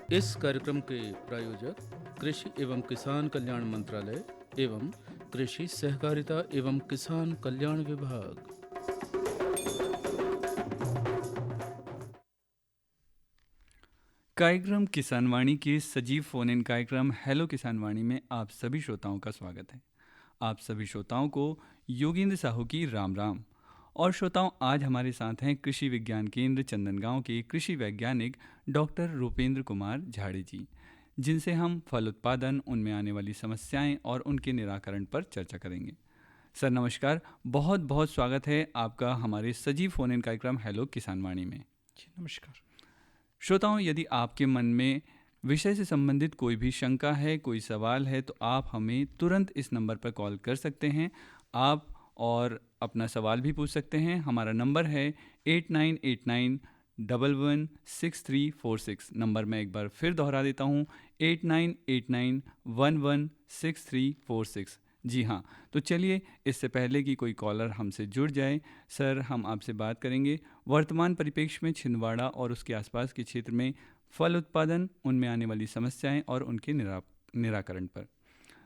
इस कार्यक्रम के प्रायोजक कृषि एवं किसान कल्याण मंत्रालय एवं कृषि सहकारिता एवं किसान कल्याण विभाग। कार्यक्रम किसानवाणी के सजीव फोन इन कार्यक्रम हेलो किसानवाणी में आप सभी श्रोताओं का स्वागत है। आप सभी श्रोताओं को योगेंद्र साहू की राम राम। और श्रोताओं, आज हमारे साथ हैं कृषि विज्ञान केंद्र चंदनगांव के कृषि वैज्ञानिक डॉक्टर रूपेंद्र कुमार झाड़ी जी, जिनसे हम फल उत्पादन, उनमें आने वाली समस्याएं और उनके निराकरण पर चर्चा करेंगे। सर नमस्कार, बहुत बहुत स्वागत है आपका हमारे सजीव फोन इन कार्यक्रम हेलो किसानवाणी में। जी नमस्कार। श्रोताओं, यदि आपके मन में विषय से संबंधित कोई भी शंका है, कोई सवाल है, तो आप हमें तुरंत इस नंबर पर कॉल कर सकते हैं। आप और अपना सवाल भी पूछ सकते हैं। हमारा नंबर है 8989116346। नंबर मैं एक बार फिर दोहरा देता हूँ, 8989116346। जी हाँ, तो चलिए, इससे पहले कि कोई कॉलर हमसे जुड़ जाए, सर हम आपसे बात करेंगे वर्तमान परिप्रेक्ष्य में छिंदवाड़ा और उसके आसपास के क्षेत्र में फल उत्पादन, उनमें आने वाली समस्याएं और उनके निराकरण पर।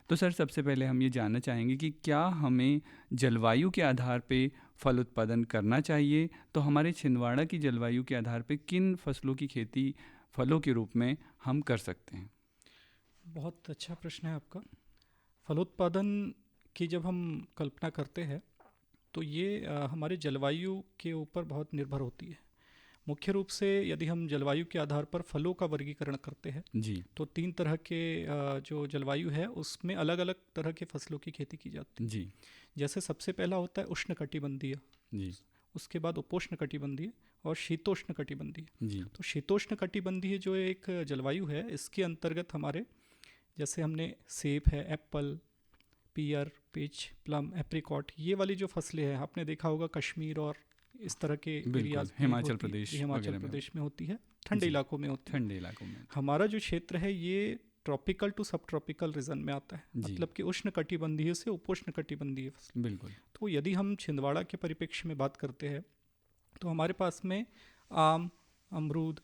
तो सर, सबसे पहले हम ये जानना चाहेंगे कि क्या हमें जलवायु के आधार पे फल उत्पादन करना चाहिए? तो हमारे छिंदवाड़ा की जलवायु के आधार पे किन फसलों की खेती फलों के रूप में हम कर सकते हैं? बहुत अच्छा प्रश्न है आपका। फलोत्पादन की जब हम कल्पना करते हैं तो ये हमारे जलवायु के ऊपर बहुत निर्भर होती है। मुख्य रूप से यदि हम जलवायु के आधार पर फलों का वर्गीकरण करते हैं जी तो 3 तरह के जो जलवायु है उसमें अलग अलग तरह के फसलों की खेती की जाती है। जी जैसे सबसे पहला होता है उष्णकटिबंधीय, जी उसके बाद उपोष्णकटिबंधीय और शीतोष्णकटिबंधीय। जी तो शीतोष्णकटिबंधीय जो एक जलवायु है, इसके अंतर्गत हमारे जैसे हमने सेब है, एप्पल, पियर, पीच, प्लम, एप्रिकॉट, ये वाली जो फसलें हैं आपने देखा होगा कश्मीर और इस तरह के बिल्कुल, एरियाज में हिमाचल होती है। प्रदेश हिमाचल वगैरह में प्रदेश में होती है, ठंडे जी, इलाकों में होती है। ठंडे इलाकों में। हमारा जो क्षेत्र है ये ट्रॉपिकल टू सब ट्रॉपिकल रीजन में आता है, जी मतलब कि उष्ण कटिबंधीय से उपोष्ण कटिबंधीय फसल। बिल्कुल। तो यदि हम छिंदवाड़ा के परिप्रेक्ष्य में बात करते हैं तो हमारे पास में आम, अमरूद,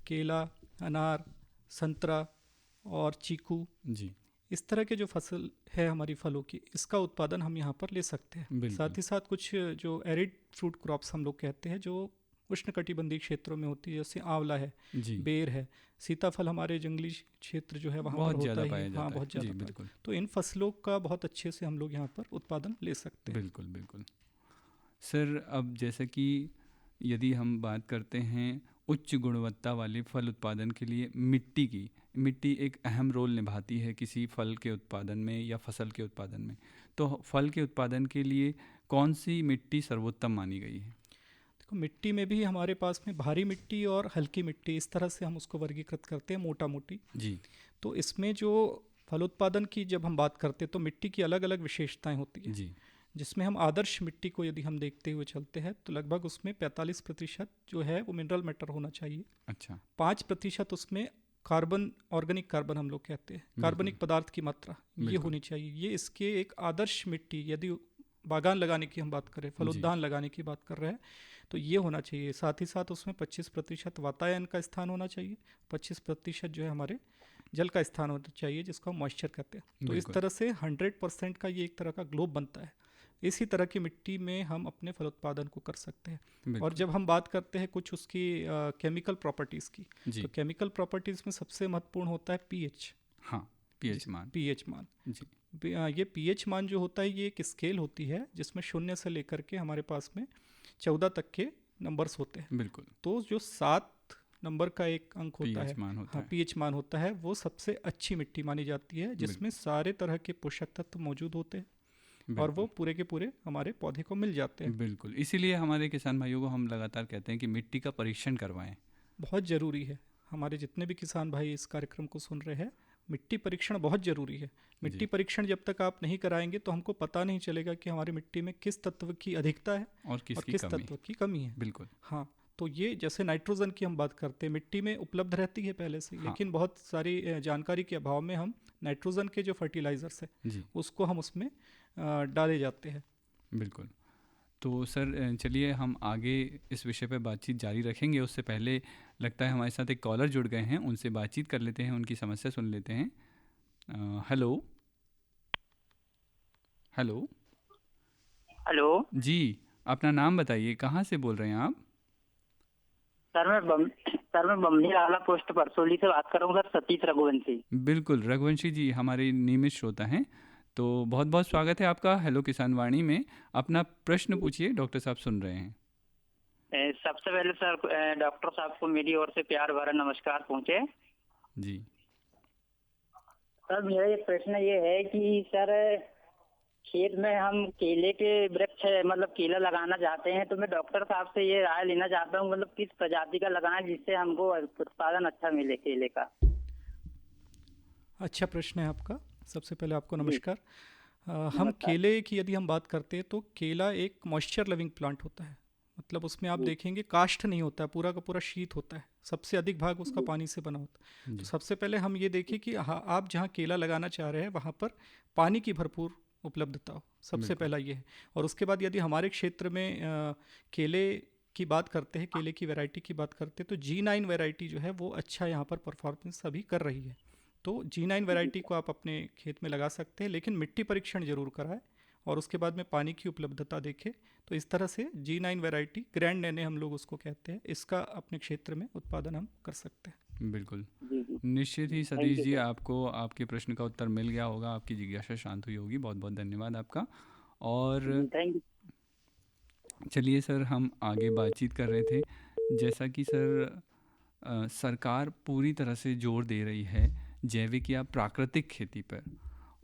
केला, अनार, संतरा और चीकू, जी इस तरह के जो फसल है हमारी फलों की, इसका उत्पादन हम यहाँ पर ले सकते हैं। बिल्कुल। साथ ही साथ कुछ जो एरिड फ्रूट क्रॉप्स हम लोग कहते हैं जो उष्णकटिबंधीय क्षेत्रों में होती है, जैसे आंवला है, जी बेर है, सीताफल हमारे जंगली क्षेत्र जो है वहाँ पर बहुत होता ज़्यादा ही पाया है। जाता हाँ, है। बहुत जी ज़्यादा पाया। बिल्कुल तो इन फसलों का बहुत अच्छे से हम लोग यहाँ पर उत्पादन ले सकते हैं। बिल्कुल बिल्कुल। सर, अब जैसे कि यदि हम बात करते हैं उच्च गुणवत्ता वाले फल उत्पादन के लिए मिट्टी एक अहम रोल निभाती है किसी फल के उत्पादन में या फसल के उत्पादन में। तो फल के उत्पादन के लिए कौन सी मिट्टी सर्वोत्तम मानी गई है? देखो, मिट्टी में भी हमारे पास में भारी मिट्टी और हल्की मिट्टी, इस तरह से हम उसको वर्गीकृत करते हैं मोटा मोटी। जी तो इसमें जो फलोत्पादन की जब हम बात करते हैं तो मिट्टी की अलग अलग विशेषताएं होती हैं, जी जिसमें हम आदर्श मिट्टी को यदि हम देखते हुए चलते हैं तो लगभग उसमें 45% जो है वो मिनरल मैटर होना चाहिए। अच्छा 5% उसमें कार्बन, ऑर्गेनिक कार्बन हम लोग कहते हैं, कार्बनिक पदार्थ की मात्रा ये बिल्कुल। होनी चाहिए। ये इसके एक आदर्श मिट्टी, यदि बागान लगाने की हम बात करें, फलोद्यान लगाने की बात कर रहे हैं तो ये होना चाहिए। साथ ही साथ उसमें 25% वातायन का स्थान होना चाहिए, 25% जो है हमारे जल का स्थान होना चाहिए, जिसको हम मॉइस्चर कहते हैं। तो इस बिल्कुल तरह से 100% का ये एक तरह का ग्लोब बनता है। इसी तरह की मिट्टी में हम अपने फलोत्पादन को कर सकते हैं। और बिल्कुल। जब हम बात करते हैं कुछ उसकी केमिकल प्रॉपर्टीज़ की, जी तो केमिकल प्रॉपर्टीज़ में सबसे महत्वपूर्ण होता है पीएच। हाँ, पीएच मान। पीएच मान, जी ये पीएच मान जो होता है ये एक स्केल होती है जिसमें 0 से लेकर के हमारे पास में 14 तक के नंबर्स होते हैं। बिल्कुल। तो जो 7 नंबर का एक अंक होता पीएच है, मान होता हाँ है। पीएच मान होता है, वो सबसे अच्छी मिट्टी मानी जाती है, जिसमें सारे तरह के पोषक तत्व मौजूद होते हैं और वो पूरे के पूरे हमारे पौधे को मिल जाते हैं। बिल्कुल, इसीलिए हमारे किसान भाइयों को हम लगातार कहते हैं कि मिट्टी का परीक्षण करवाएं। बहुत ज़रूरी है। हमारे जितने भी किसान भाई इस कार्यक्रम को सुन रहे हैं, मिट्टी परीक्षण बहुत ज़रूरी है। मिट्टी जी परीक्षण जब तक आप नहीं कराएंगे तो हमको पता नहीं चलेगा कि हमारी मिट्टी में किस तत्व की अधिकता है और और किसकी किस कमी। तत्व की कमी है। बिल्कुल हाँ, तो ये जैसे नाइट्रोजन की हम बात करते हैं, मिट्टी में उपलब्ध रहती है पहले से, हाँ। लेकिन बहुत सारी जानकारी के अभाव में हम नाइट्रोजन के जो फर्टिलाइजर्स है जी उसको हम उसमें डाले जाते हैं। बिल्कुल। तो सर चलिए हम आगे इस विषय पर बातचीत जारी रखेंगे। उससे पहले लगता है हमारे साथ एक कॉलर जुड़ गए हैं, उनसे बातचीत कर लेते हैं, उनकी समस्या सुन लेते हैं। Hello hello. हेलो जी, अपना नाम बताइए, कहाँ से बोल रहे हैं आप? सर मैं बमनी आला पोस्ट परसोली से बात कर रहा हूँ सर, सतीश रघुवंशी। बिल्कुल रघुवंशी जी हमारे नियमित श्रोता हैं, तो बहुत बहुत स्वागत है आपका हेलो किसान वाणी में। अपना प्रश्न पूछिए, डॉक्टर साहब सुन रहे हैं। सबसे पहले सर डॉक्टर साहब को मेरी ओर से प्यार भरा नमस्कार पहुँचे। जी सर मेरा एक प्रश्न ये है कि सर खेत में हम केले के वृक्ष मतलब केला लगाना चाहते हैं, तो मैं डॉक्टर साहब से ये राय लेना चाहता हूँ मतलब किस प्रजाति का लगाएं जिससे हमको उत्पादन अच्छा मिले केले का। अच्छा प्रश्न है आपका। सबसे पहले आपको नमस्कार। हम नमस्कार। केले की यदि हम बात करते हैं तो केला एक मॉइस्चर लविंग प्लांट होता है। मतलब उसमें आप देखेंगे काष्ठ नहीं होता है, पूरा का पूरा शीत होता है, सबसे अधिक भाग उसका पानी से बना होता है। तो सबसे पहले हम ये देखें कि आप जहाँ केला लगाना चाह रहे हैं वहाँ पर पानी की भरपूर उपलब्धता हो, सबसे पहला ये है। और उसके बाद यदि हमारे क्षेत्र में केले की बात करते हैं, केले की वैरायटी की बात करते हैं, तो G9 वैरायटी जो है वो अच्छा यहाँ पर परफॉर्मेंस अभी कर रही है। तो G9 वैरायटी को आप अपने खेत में लगा सकते हैं, लेकिन मिट्टी परीक्षण जरूर कराएं और उसके बाद में पानी की उपलब्धता देखें। तो इस तरह से G9 वैरायटी, ग्रैंड नैने हम लोग उसको कहते हैं, इसका अपने क्षेत्र में उत्पादन हम कर सकते हैं। बिल्कुल, निश्चित ही सतीश जी आपको आपके प्रश्न का उत्तर मिल गया होगा, आपकी जिज्ञासा शांत हुई होगी। बहुत बहुत धन्यवाद आपका। और थैंक यू। चलिए सर, हम आगे बातचीत कर रहे थे। जैसा कि सर सरकार पूरी तरह से जोर दे रही है जैविक या प्राकृतिक खेती पर,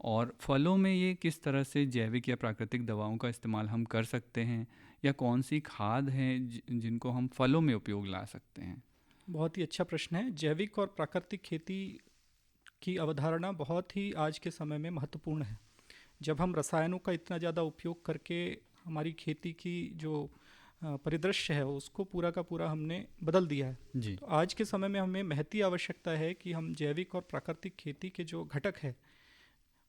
और फलों में ये किस तरह से जैविक या प्राकृतिक दवाओं का इस्तेमाल हम कर सकते हैं, या कौन सी खाद हैं जिनको हम फलों में उपयोग ला सकते हैं? बहुत ही अच्छा प्रश्न है। जैविक और प्राकृतिक खेती की अवधारणा बहुत ही आज के समय में महत्वपूर्ण है। जब हम रसायनों का इतना ज़्यादा उपयोग करके हमारी खेती की जो परिदृश्य है उसको पूरा का पूरा हमने बदल दिया है, जी तो आज के समय में हमें महती आवश्यकता है कि हम जैविक और प्राकृतिक खेती के जो घटक है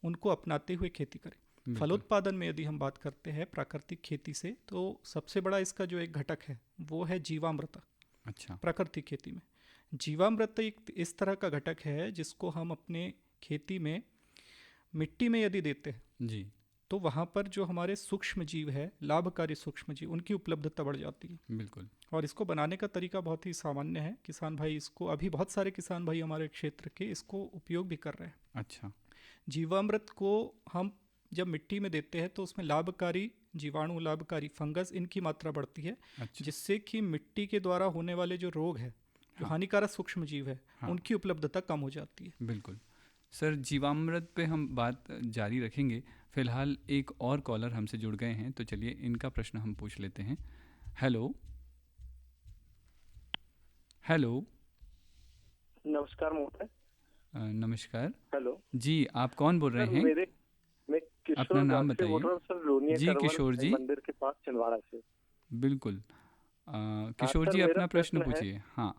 उनको अपनाते हुए खेती करें। फलोत्पादन में यदि हम बात करते हैं प्राकृतिक खेती से, तो सबसे बड़ा इसका जो एक घटक है वो है जीवामृत। अच्छा, प्राकृतिक खेती में जीवामृत एक इस तरह का घटक है जिसको हम अपने खेती में मिट्टी में यदि देते हैं जी तो वहाँ पर जो हमारे सूक्ष्म जीव है, लाभकारी सूक्ष्म जीव, उनकी उपलब्धता बढ़ जाती है। बिल्कुल। और इसको बनाने का तरीका बहुत ही सामान्य है। किसान भाई इसको, अभी बहुत सारे किसान भाई हमारे क्षेत्र के इसको उपयोग भी कर रहे हैं। अच्छा, जीवामृत को हम जब मिट्टी में देते हैं तो उसमें लाभकारी जीवाणु, लाभकारी फंगस, इनकी मात्रा बढ़ती है। अच्छा, जिससे कि मिट्टी के द्वारा होने वाले जो रोग है, जो हानिकारक सूक्ष्म जीव है, उनकी उपलब्धता कम हो जाती है। बिल्कुल सर, जीवामृत पे हम बात जारी रखेंगे। फिलहाल एक और कॉलर हमसे जुड़ गए हैं, तो चलिए इनका प्रश्न हम पूछ लेते हैं। Hello hello. नमस्कार महोदय। नमस्कार हेलो जी, आप कौन बोल रहे हैं? मैं किशोर अपना नाम गांव से बोल रहा हूँ सर, लोनिया जी करवल किशोर जी। मंदिर के पास छिंदवाड़ा से। बिल्कुल, किशोर सर, जी मेरा अपना प्रश्न प्रश्न है पूछिए। हाँ,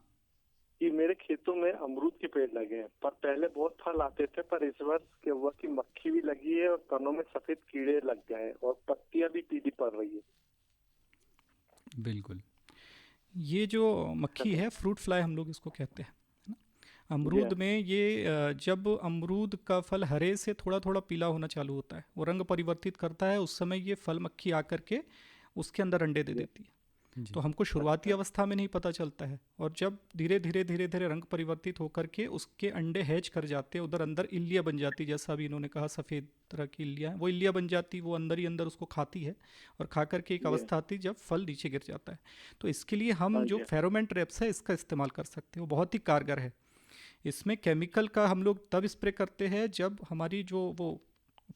कि मेरे खेतों में अमरूद के पेड़ लगे हैं, पर पहले बहुत फल आते थे, पर इस वर्ष क्या हुआ कि मक्खी भी लगी है और तनों में सफेद कीड़े लग गए हैं और पत्तियां भी पीली पड़ रही है। बिल्कुल। ये जो मक्खी है, फ्रूट फ्लाई हम लोग इसको कहते हैं, है ना। अमरूद में ये जब अमरूद का फल हरे से थोड़ा थोड़ा पीला होना चालू होता है, वो रंग परिवर्तित करता है, उस समय ये फल मक्खी आकर के उसके अंदर अंडे दे देती है। तो हमको शुरुआती अवस्था में नहीं पता चलता है, और जब धीरे धीरे रंग परिवर्तित होकर के उसके अंडे हैच कर जाते हैं, उधर अंदर इल्लियाँ बन जाती, जैसा अभी इन्होंने कहा सफ़ेद तरह की इल्लियाँ, वो इल्लियाँ बन जाती, वो अंदर ही अंदर उसको खाती है, और खा करके एक अवस्था आती जब फल नीचे गिर जाता है। तो इसके लिए हम जो फेरोमोन ट्रैप्स है इसका इस्तेमाल कर सकते हैं, वो बहुत ही कारगर है। इसमें केमिकल का हम लोग तब स्प्रे करते हैं जब हमारी जो वो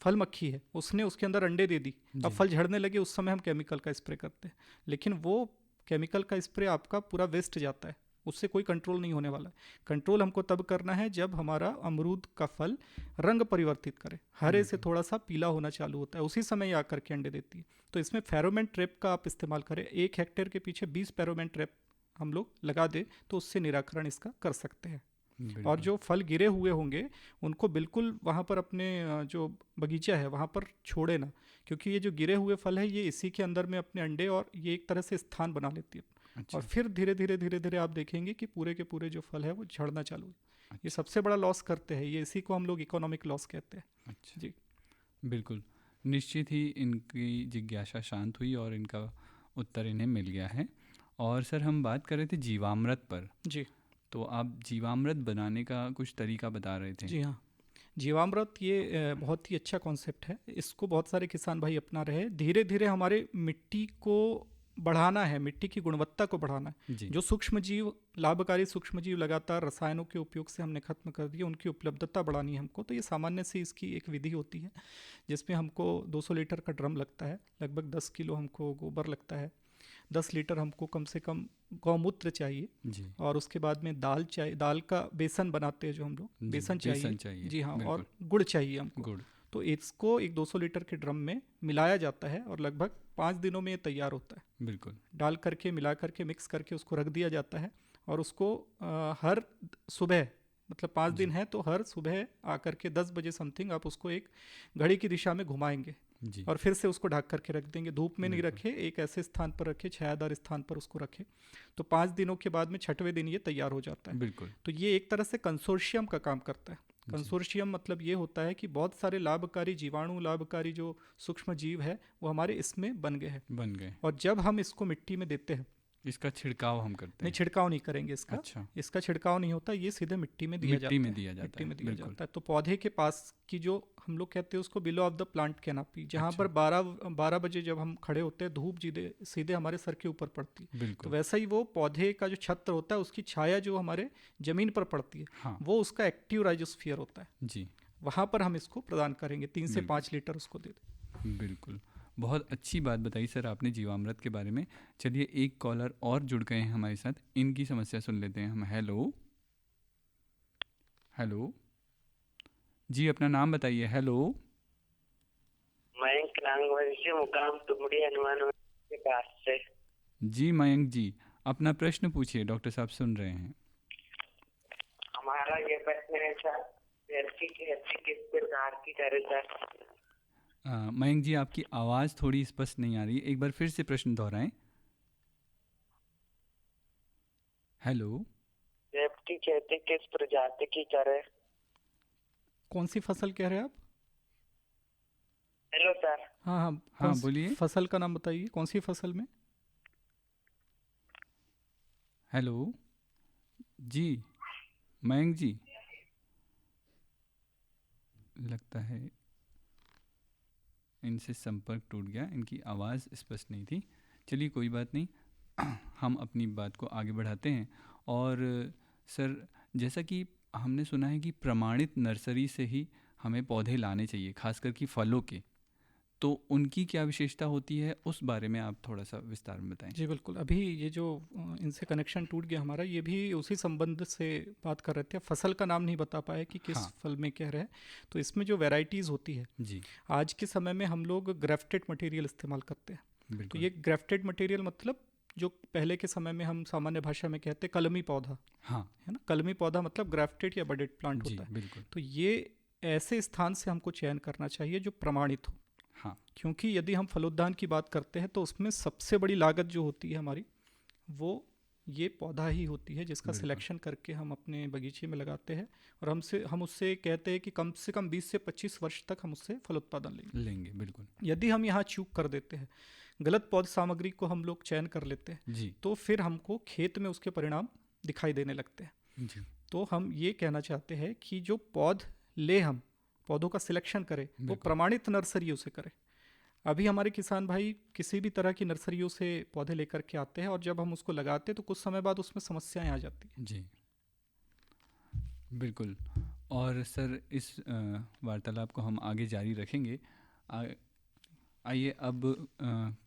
फल मक्खी है उसने उसके अंदर अंडे दे दी, अब फल झड़ने लगे, उस समय हम केमिकल का स्प्रे करते हैं। लेकिन वो केमिकल का स्प्रे आपका पूरा वेस्ट जाता है, उससे कोई कंट्रोल नहीं होने वाला है। कंट्रोल हमको तब करना है जब हमारा अमरूद का फल रंग परिवर्तित करे, हरे से थोड़ा सा पीला होना चालू होता है, उसी समय ये आकर के अंडे देती है। तो इसमें फेरोमोन ट्रैप का आप इस्तेमाल करें। 1 हेक्टेयर के पीछे 20 फेरोमोन ट्रैप हम लोग लगा दे तो उससे निराकरण इसका कर सकते हैं। और बिल्कुल। जो फल गिरे हुए होंगे उनको बिल्कुल वहाँ पर अपने जो बगीचा है वहाँ पर छोड़े ना, क्योंकि ये जो गिरे हुए फल है ये इसी के अंदर में अपने अंडे और ये एक तरह से स्थान बना लेती है। अच्छा। और फिर धीरे धीरे धीरे धीरे आप देखेंगे कि पूरे के पूरे जो फल है वो झड़ना चालू है। ये अच्छा। सबसे बड़ा लॉस करते हैं, ये इसी को हम लोग इकोनॉमिक लॉस कहते हैं। अच्छा जी। बिल्कुल, निश्चित ही इनकी जिज्ञासा शांत हुई और इनका उत्तर इन्हें मिल गया है। और सर हम बात कर रहे थे जीवामृत पर, जी तो आप जीवामृत बनाने का कुछ तरीका बता रहे थे। जी हाँ, जीवामृत ये बहुत ही अच्छा कॉन्सेप्ट है। इसको बहुत सारे किसान भाई अपना रहे हैं। धीरे धीरे हमारे मिट्टी को बढ़ाना है, मिट्टी की गुणवत्ता को बढ़ाना है। जी। जो सूक्ष्म जीव, लाभकारी सूक्ष्म जीव लगातार रसायनों के उपयोग से हमने खत्म कर दिए, उनकी उपलब्धता बढ़ानी है हमको। तो ये सामान्य से इसकी एक विधि होती है जिसमें हमको 200 लीटर का ड्रम लगता है, लगभग 10 किलो हमको गोबर लगता है, 10 लीटर हमको कम से कम गौमूत्र चाहिए, जी। और उसके बाद में दाल चाहिए, दाल का बेसन बनाते हैं जो हम लोग, जी, बेसन बेसन चाहिए। चाहिए, जी हाँ, और बिल्कुल। गुड़ चाहिए हमको। गुड़। तो इसको एक 200 लीटर के ड्रम में मिलाया जाता है और लगभग 5 दिनों में ये तैयार होता है। बिल्कुल। डाल करके, मिला करके, मिक्स करके उसको रख दिया जाता है। और उसको हर सुबह, मतलब 5 दिन है तो हर सुबह आकर के 10 बजे समथिंग आप उसको एक घड़ी की दिशा में घुमाएंगे जी। और फिर से उसको ढक करके रख देंगे। धूप में नहीं बिल्कुल। रखे, एक ऐसे स्थान पर रखे, छायादार स्थान पर उसको रखे। तो 5 दिनों के बाद में 6वें दिन ये तैयार हो जाता है। बिल्कुल। तो ये एक तरह से कंसोर्शियम का काम करता है। कंसोर्शियम मतलब ये होता है कि बहुत सारे लाभकारी जीवाणु, लाभकारी जो सूक्ष्म जीव है वो हमारे इसमें बन गए हैं। बन गए। और जब हम इसको मिट्टी में देते हैं, इसका छिड़काव हम करते नहीं हैं। छिड़काव नहीं करेंगे इसका। अच्छा। इसका छिड़काव नहीं होता, ये सीधे मिट्टी में दिया मिट्टी जाता में है। दिया जाता मिट्टी है, में दिया बिल्कुल। जाता है। तो पौधे के पास की जो हम लोग कहते हैं उसको below of the plant canopy, जहाँ अच्छा। पर 12 बजे जब हम खड़े होते हैं धूप सीधे सीधे हमारे सर के ऊपर पड़ती है। तो बिल्कुल। वैसा ही वो पौधे का जो छत्र होता है उसकी छाया जो हमारे जमीन पर पड़ती है हाँ। वो उसका एक्टिव राइजोस्फीयर होता है। जी। वहाँ पर हम इसको प्रदान करेंगे, 3 से बिल्कुल। 5 लीटर उसको दे दें। बिल्कुल, बहुत अच्छी बात बताई सर आपने जीवामृत के बारे में। चलिए एक कॉलर और जुड़ गए हैं हमारे साथ, इनकी समस्या सुन लेते हैं हम। हेलो। हेलो जी, अपना नाम बताइए। हेलो। मयंक नांगवंशी, मुकाम तुमड़ी, हनुमान के पास से। जी मयंक जी, अपना प्रश्न पूछिए, डॉक्टर साहब सुन रहे हैं। हमारा ये प्रश्न है सर, एलसी की एलसी किस प्रकार की करे सर? मयंक जी, आपकी आवाज़ थोड़ी स्पष्ट नहीं आ रही है, एक बार फिर से प्रश्न दोहराएं। हेलो। सेफ्टी खेती किस प्रजाति की करे? कौन सी फसल कह रहे हैं आप? Hello sir. हाँ हाँ, हाँ, बोलिए। फसल का नाम बताइए, कौन सी फसल में? हेलो जी मयंक जी, लगता है इनसे संपर्क टूट गया, इनकी आवाज़ स्पष्ट नहीं थी। चलिए कोई बात नहीं, हम अपनी बात को आगे बढ़ाते हैं। और सर, जैसा कि हमने सुना है कि प्रमाणित नर्सरी से ही हमें पौधे लाने चाहिए, खासकर कि फलों के, तो उनकी क्या विशेषता होती है उस बारे में आप थोड़ा सा विस्तार में बताएं। जी बिल्कुल, अभी ये जो इनसे कनेक्शन टूट गया हमारा, ये भी उसी संबंध से बात कर रहे थे। फसल का नाम नहीं बता पाए कि किस हाँ। फल में कह रहे हैं। तो इसमें जो वैरायटीज़ होती है, जी आज के समय में हम लोग ग्राफ्टेड मटेरियल इस्तेमाल करते हैं। तो बिल्कुल। ये ग्राफ्टेड मटेरियल मतलब जो पहले के समय में हम सामान्य भाषा में कहते हैं कलमी पौधा, हाँ है ना। कलमी पौधा मतलब ग्राफ्टेड या बडेड प्लांट जी होता है। बिल्कुल। तो ये ऐसे स्थान से हमको चयन करना चाहिए जो प्रमाणित हो। हाँ क्योंकि यदि हम फलोद्यान की बात करते हैं तो उसमें सबसे बड़ी लागत जो होती है हमारी, वो ये पौधा ही होती है जिसका बिल्कुल। सिलेक्शन करके हम अपने बगीचे में लगाते हैं। और हम उससे कहते हैं कि कम से कम 20 से 25 वर्ष तक हम उससे फलोत्पादन लेंगे। बिल्कुल। यदि हम यहाँ चूक कर देते हैं, गलत पौध सामग्री को हम लोग चयन कर लेते हैं, जी तो फिर हमको खेत में उसके परिणाम दिखाई देने लगते हैं। जी तो हम ये कहना चाहते हैं कि जो हम पौधों का सिलेक्शन करें वो बिल्कुल। प्रमाणित नर्सरियों से करें। अभी हमारे किसान भाई किसी भी तरह की नर्सरियों से पौधे लेकर के आते हैं और जब हम उसको लगाते हैं तो कुछ समय बाद उसमें समस्याएं आ जाती हैं। जी बिल्कुल। और सर, इस वार्तालाप को हम आगे जारी रखेंगे। आइए अब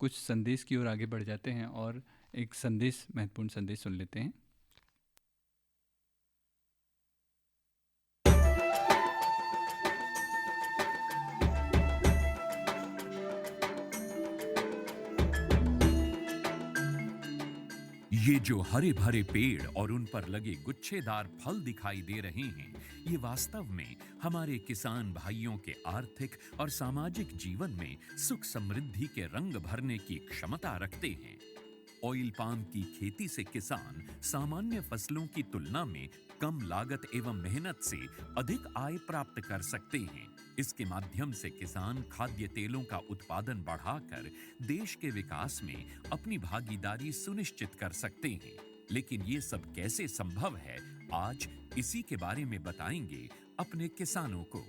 कुछ संदेश की ओर आगे बढ़ जाते हैं और एक महत्वपूर्ण संदेश सुन लेते हैं। ये जो हरे भरे पेड़ और उन पर लगे गुच्छेदार फल दिखाई दे रहे हैं, ये वास्तव में हमारे किसान भाइयों के आर्थिक और सामाजिक जीवन में सुख समृद्धि के रंग भरने की क्षमता रखते हैं। ऑयल पाम की खेती से किसान सामान्य फसलों की तुलना में कम लागत एवं मेहनत से अधिक आय प्राप्त कर सकते हैं। इसके माध्यम से किसान खाद्य तेलों का उत्पादन बढ़ाकर देश के विकास में अपनी भागीदारी सुनिश्चित कर सकते हैं। लेकिन ये सब कैसे संभव है, आज इसी के बारे में बताएंगे अपने किसानों को।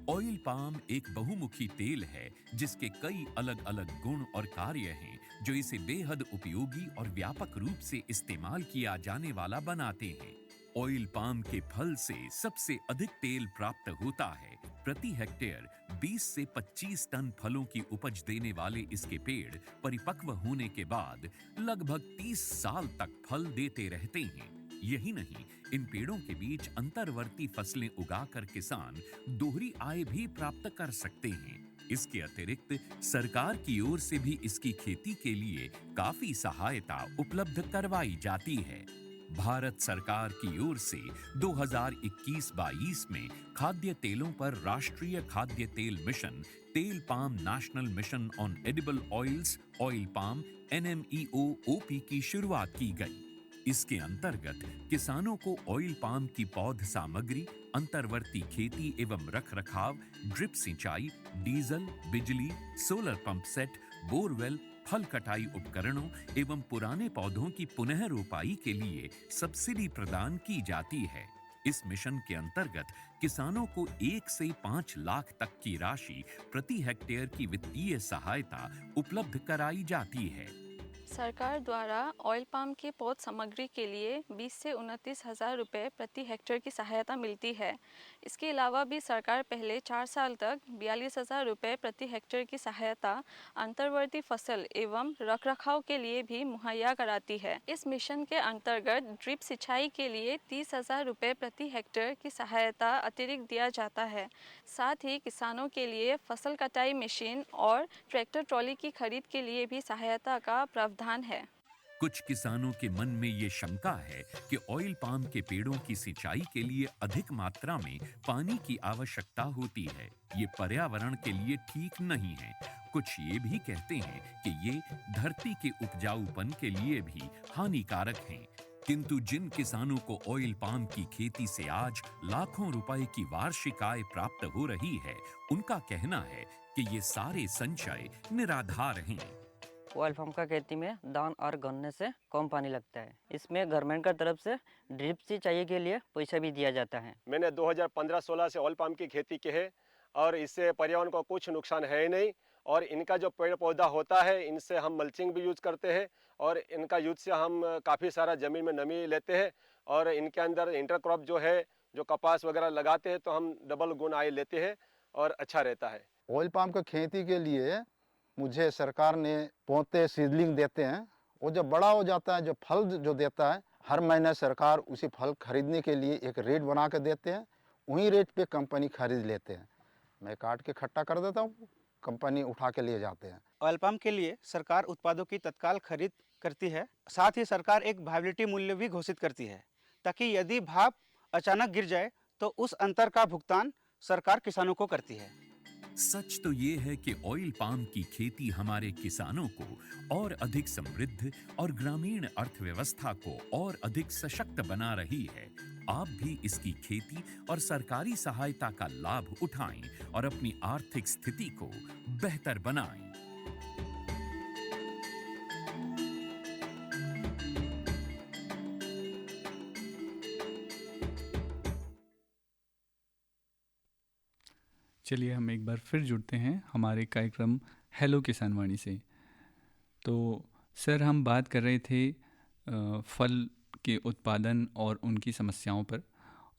ऑयल पाम एक बहुमुखी तेल है जिसके कई अलग अलग गुण और कार्य हैं जो इसे बेहद उपयोगी और व्यापक रूप से इस्तेमाल किया जाने वाला बनाते हैं। ऑयल पाम के फल से सबसे अधिक तेल प्राप्त होता है। प्रति हेक्टेयर 20 से 25 टन फलों की उपज देने वाले इसके पेड़ परिपक्व होने के बाद लगभग 30 साल तक फल देते रहते हैं। यही नहीं, इन पेड़ों के बीच अंतर्वर्ती फसलें उगाकर किसान दोहरी आय भी प्राप्त कर सकते हैं। इसके अतिरिक्त सरकार की ओर से भी इसकी खेती के लिए काफी सहायता उपलब्ध करवाई जाती है। भारत सरकार की ओर से 2021-22 में खाद्य तेलों पर राष्ट्रीय खाद्य तेल मिशन, तेल palm national mission on edible oils, oil palm NMEO-OP की शुरुआत की गई। इसके अंतर्गत किसानों को ऑयल पाम की पौध सामग्री, अंतर्वर्ती खेती एवं रखरखाव, ड्रिप सिंचाई, डीजल, बिजली, सोलर पंप सेट, बोरवेल, फल कटाई उपकरणों एवं पुराने पौधों की पुनः रोपाई के लिए सब्सिडी प्रदान की जाती है। इस मिशन के अंतर्गत किसानों को 1 से 5 लाख तक की राशि प्रति हेक्टेयर की वित्तीय सहायता उपलब्ध कराई जाती है। सरकार द्वारा ऑयल पाम की पौध सामग्री के लिए 20 से 29 हज़ार रुपये प्रति हेक्टेयर की सहायता मिलती है। इसके अलावा भी सरकार पहले 4 साल तक 42,000 रुपये प्रति हेक्टेयर की सहायता अंतर्वर्ती फसल एवं रखरखाव के लिए भी मुहैया कराती है। इस मिशन के अंतर्गत ड्रिप सिंचाई के लिए 30,000 रुपये प्रति हेक्टेयर की सहायता अतिरिक्त दिया जाता है। साथ ही किसानों के लिए फसल कटाई मशीन और ट्रैक्टर ट्रॉली की खरीद के लिए भी सहायता का प्रावधान है। कुछ किसानों के मन में ये शंका है कि ऑयल पाम के पेड़ों की सिंचाई के लिए अधिक मात्रा में पानी की आवश्यकता होती है। ये पर्यावरण के लिए ठीक नहीं है। कुछ ये भी कहते हैं कि ये धरती के उपजाऊपन के लिए भी हानिकारक हैं। किंतु जिन किसानों को ऑयल पाम की खेती से आज लाखों रुपए की वार्षिक आय प्राप्त हो रही है, उनका कहना है कि ये सारे संचय निराधार हैं। ऑयल पाम का खेती में धान और गन्ने से कम पानी लगता है। इसमें गवर्नमेंट का तरफ से ड्रिप सिंचाई के लिए पैसा भी दिया जाता है। मैंने 2015-16 से ऑयल पाम की खेती की है और इससे पर्यावरण को कुछ नुकसान है ही नहीं। और इनका जो पेड़ पौधा होता है, इनसे हम मल्चिंग भी यूज करते हैं और इनका यूज से हम काफ़ी सारा ज़मीन में नमी लेते हैं। और इनके अंदर इंटरक्रॉप जो है, जो कपास वगैरह लगाते हैं तो हम डबल गुण आय लेते हैं और अच्छा रहता है। ऑयल पाम की खेती के लिए मुझे सरकार ने पौधे सीडलिंग देते हैं। वो जब बड़ा हो जाता है, जो फल जो देता है, हर महीने सरकार उसी फल खरीदने के लिए एक रेट बना के देते हैं। वही रेट पे कंपनी खरीद लेते हैं। मैं काट के इकट्ठा कर देता हूँ, कंपनी उठा के लिए जाते हैं। ऑयल पाम के लिए सरकार उत्पादों की तत्काल खरीद करती है। साथ ही सरकार एक वायबिलिटी मूल्य भी घोषित करती है, ताकि यदि भाव अचानक गिर जाए तो उस अंतर का भुगतान सरकार किसानों को करती है। सच तो ये है कि ऑयल पाम की खेती हमारे किसानों को और अधिक समृद्ध और ग्रामीण अर्थव्यवस्था को और अधिक सशक्त बना रही है। आप भी इसकी खेती और सरकारी सहायता का लाभ उठाएं और अपनी आर्थिक स्थिति को बेहतर बनाएं। चलिए हम एक बार फिर जुड़ते हैं हमारे कार्यक्रम हेलो किसान वाणी से। तो सर, हम बात कर रहे थे फल के उत्पादन और उनकी समस्याओं पर।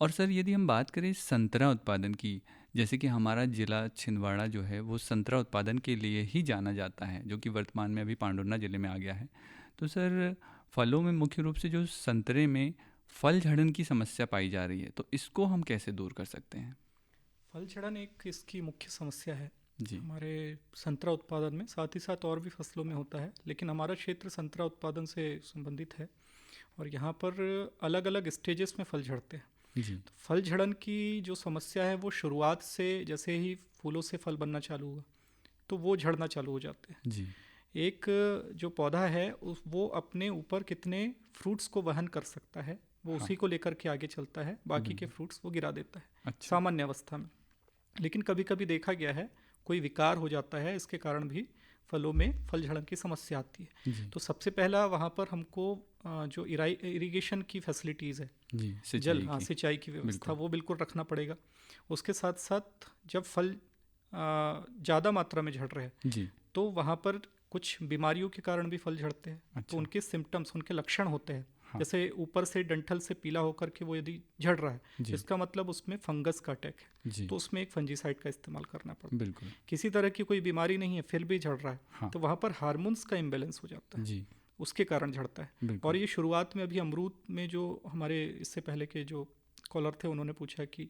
और सर, यदि हम बात करें संतरा उत्पादन की, जैसे कि हमारा ज़िला छिंदवाड़ा जो है वो संतरा उत्पादन के लिए ही जाना जाता है, जो कि वर्तमान में अभी पांडुर्ना ज़िले में आ गया है। तो सर, फलों में मुख्य रूप से जो संतरे में फल झड़न की समस्या पाई जा रही है, तो इसको हम कैसे दूर कर सकते हैं? फल झड़न एक इसकी मुख्य समस्या है। जी हमारे संतरा उत्पादन में, साथ ही साथ और भी फसलों में होता है, लेकिन हमारा क्षेत्र संतरा उत्पादन से संबंधित है और यहाँ पर अलग अलग स्टेजेस में फल झड़ते हैं। जी तो फल झड़न की जो समस्या है वो शुरुआत से, जैसे ही फूलों से फल बनना चालू हुआ तो वो झड़ना चालू हो जाते हैं। जी एक जो पौधा है वो अपने ऊपर कितने फ्रूट्स को वहन कर सकता है वो हाँ। उसी को लेकर के आगे चलता है, बाकी के बिल्कुल। फ्रूट्स वो गिरा देता है अच्छा सामान्य अवस्था में। लेकिन कभी कभी देखा गया है कोई विकार हो जाता है, इसके कारण भी फलों में फल झड़न की समस्या आती है। जी तो सबसे पहला वहाँ पर हमको जो इरिगेशन की फैसिलिटीज़ है, जी जल, सिंचाई हाँ, की सिंचाई की व्यवस्था, बिल्कुल। वो बिल्कुल रखना पड़ेगा। उसके साथ साथ जब फल ज़्यादा मात्रा में झड़ रहे हैं जी तो वहाँ पर कुछ बीमारियों के कारण भी फल झड़ते हैं। तो अच्छा उनके सिम्टम्स, उनके लक्षण होते हैं, हाँ। जैसे ऊपर से डंठल से पीला होकर के वो यदि झड़ रहा है, जी इसका मतलब उसमें फंगस का अटैक है, जी तो उसमें एक फंजीसाइड का इस्तेमाल करना पड़ता है। बिल्कुल किसी तरह की कोई बीमारी नहीं है फिर भी झड़ रहा है, हाँ तो वहाँ पर हार्मोन्स का इम्बेलेंस हो जाता है, जी उसके कारण झड़ता है। और बिल्कुल ये शुरुआत में अभी अमरूद में जो हमारे इससे पहले के जो कॉलर थे उन्होंने पूछा कि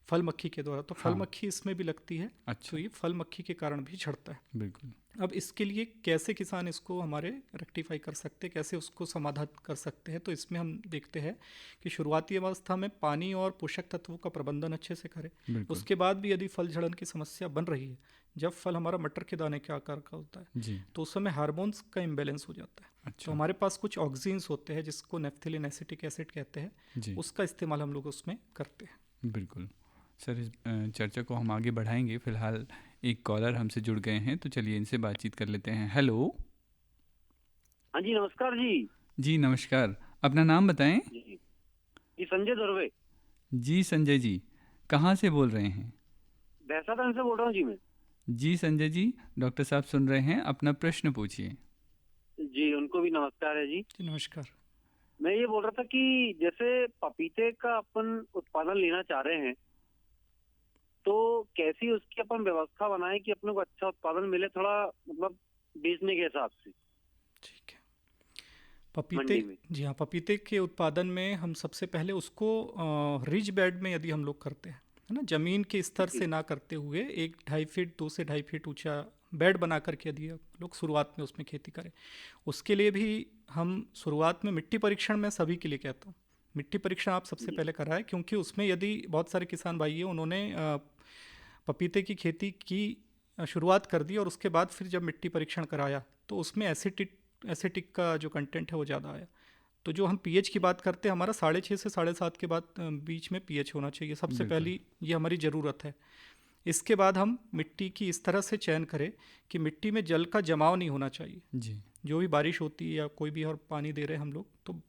फल मक्खी के द्वारा, तो फल हाँ। मक्खी इसमें भी लगती है, तो अच्छा ये फल मक्खी के कारण भी झड़ता है। बिल्कुल अब इसके लिए कैसे किसान इसको हमारे रेक्टिफाई कर सकते हैं, कैसे उसको समाधान कर सकते हैं, तो इसमें हम देखते हैं कि शुरुआती अवस्था में पानी और पोषक तत्वों का प्रबंधन अच्छे से करें। बिल्कुल उसके बाद भी यदि फल झड़न की समस्या बन रही है, जब फल हमारा मटर के दाने के आकार का होता है, जी तो उस समय हार्मोन्स का इम्बेलेंस हो जाता है। तो अच्छा हमारे पास कुछ ऑक्सीन्स होते हैं जिसको नेफ्थेलिन एसिटिक एसिड कहते हैं, जी उसका इस्तेमाल हम लोग उसमें करते हैं। बिल्कुल सर, इस चर्चा को हम आगे बढ़ाएंगे। फिलहाल एक कॉलर हमसे जुड़ गए हैं, तो चलिए इनसे बातचीत कर लेते हैं। हेलो हाँ जी, नमस्कार जी। जी नमस्कार, अपना नाम बताएं। जी संजय धुर्वे, जी संजय जी, कहाँ से बोल रहे हैं? भैंसादान से बोल रहा हूँ जी मैं। जी संजय जी, डॉक्टर साहब सुन रहे हैं, अपना प्रश्न पूछिए। जी उनको भी नमस्कार है जी। जी नमस्कार। मैं ये बोल रहा था कि जैसे पपीते का अपन उत्पादन लेना चाह रहे हैं, तो कैसी उसकी अपन व्यवस्था बनाएं कि अपने को अच्छा उत्पादन मिले, थोड़ा मतलब बेचने के हिसाब से ठीक है। पपीते, मंडी में। जी हाँ, पपीते के उत्पादन में हम सबसे पहले उसको रिज बेड में यदि हम लोग करते हैं, है ना, जमीन के स्तर से ना करते हुए 1-2.5 फीट, 2 से 2.5 फीट ऊंचा बेड बना करके यदि हम लोग शुरुआत में उसमें खेती करें, उसके लिए भी हम शुरुआत में मिट्टी परीक्षण में सभी के लिए कहता हूँ, मिट्टी परीक्षण आप सबसे पहले कराएं, क्योंकि उसमें यदि बहुत सारे किसान भाई हैं उन्होंने पपीते की खेती की शुरुआत कर दी और उसके बाद फिर जब मिट्टी परीक्षण कराया तो उसमें एसिटिक का जो कंटेंट है वो ज़्यादा आया। तो जो हम पीएच की बात करते हैं, हमारा 6.5 से 7.5 के बाद बीच में पीएच होना चाहिए, सबसे बिल्कुल। पहली ये हमारी ज़रूरत है। इसके बाद हम मिट्टी की इस तरह से चयन करें कि मिट्टी में जल का जमाव नहीं होना चाहिए। जी जो भी बारिश होती है या कोई भी और पानी दे रहे हैं हम लोग, तो